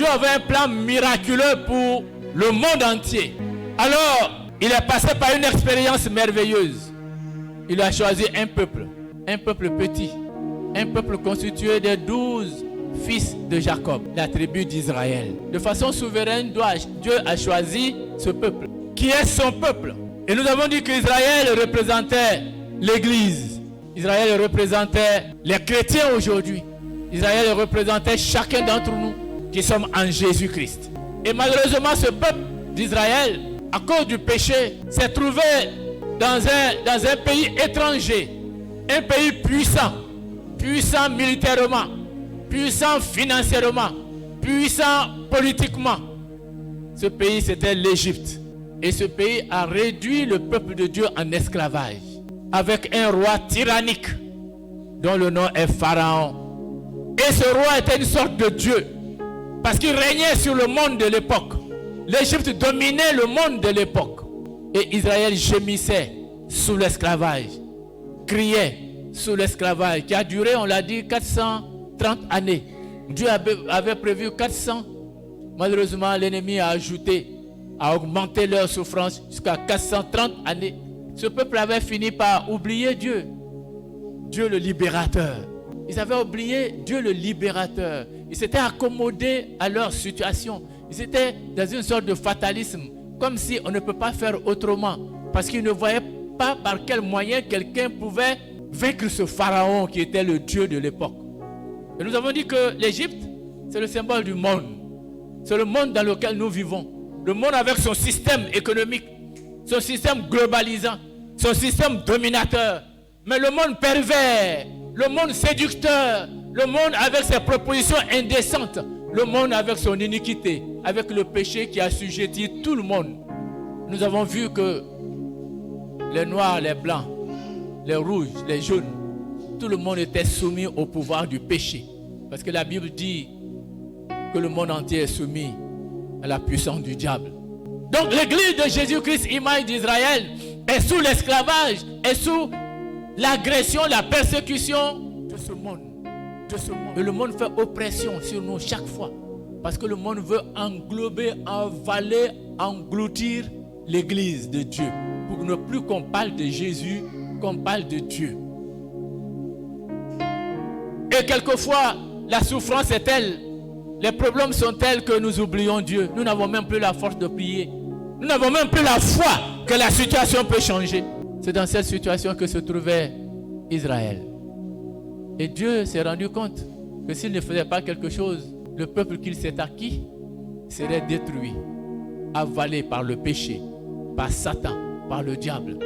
Dieu avait un plan miraculeux pour le monde entier. Alors, il est passé par une expérience merveilleuse. Il a choisi un peuple petit, un peuple constitué de 12 fils de Jacob, la tribu d'Israël. De façon souveraine, Dieu a choisi ce peuple, qui est son peuple. Et nous avons dit qu'Israël représentait l'Église. Israël représentait les chrétiens aujourd'hui. Israël représentait chacun d'entre nous qui sommes en Jésus-Christ. Et malheureusement, ce peuple d'Israël, à cause du péché, s'est trouvé dans un pays étranger, un pays puissant militairement, puissant financièrement, puissant politiquement. Ce pays, c'était l'Égypte. Et ce pays a réduit le peuple de Dieu en esclavage, avec un roi tyrannique dont le nom est Pharaon. Et ce roi était une sorte de Dieu, parce qu'il régnait sur le monde de l'époque. L'Égypte dominait le monde de l'époque. Et Israël gémissait sous l'esclavage, criait sous l'esclavage, qui a duré, on l'a dit, 430 années. Dieu avait prévu 400. Malheureusement, l'ennemi a augmenté leur souffrance jusqu'à 430 années. Ce peuple avait fini par oublier Dieu le libérateur. Ils avaient oublié Dieu le libérateur. Ils s'étaient accommodés à leur situation. Ils étaient dans une sorte de fatalisme, comme si on ne peut pas faire autrement, parce qu'ils ne voyaient pas par quel moyen quelqu'un pouvait vaincre ce pharaon qui était le Dieu de l'époque. Et nous avons dit que l'Égypte, c'est le symbole du monde. C'est le monde dans lequel nous vivons. Le monde avec son système économique, son système globalisant, son système dominateur. Mais le monde pervers, le monde séducteur, le monde avec ses propositions indécentes, le monde avec son iniquité, avec le péché qui assujettit tout le monde. Nous avons vu que les noirs, les blancs, les rouges, les jaunes, tout le monde était soumis au pouvoir du péché. Parce que la Bible dit que le monde entier est soumis à la puissance du diable. Donc l'église de Jésus-Christ, image d'Israël, est sous l'esclavage, est sous l'agression, la persécution de ce monde. Et le monde fait oppression sur nous chaque fois. Parce que le monde veut englober, avaler, engloutir l'église de Dieu. Pour ne plus qu'on parle de Jésus, qu'on parle de Dieu. Et quelquefois, la souffrance est telle, les problèmes sont tels que nous oublions Dieu. Nous n'avons même plus la force de prier. Nous n'avons même plus la foi que la situation peut changer. C'est dans cette situation que se trouvait Israël. Et Dieu s'est rendu compte que s'il ne faisait pas quelque chose, le peuple qu'il s'est acquis serait détruit, avalé par le péché, par Satan, par le diable.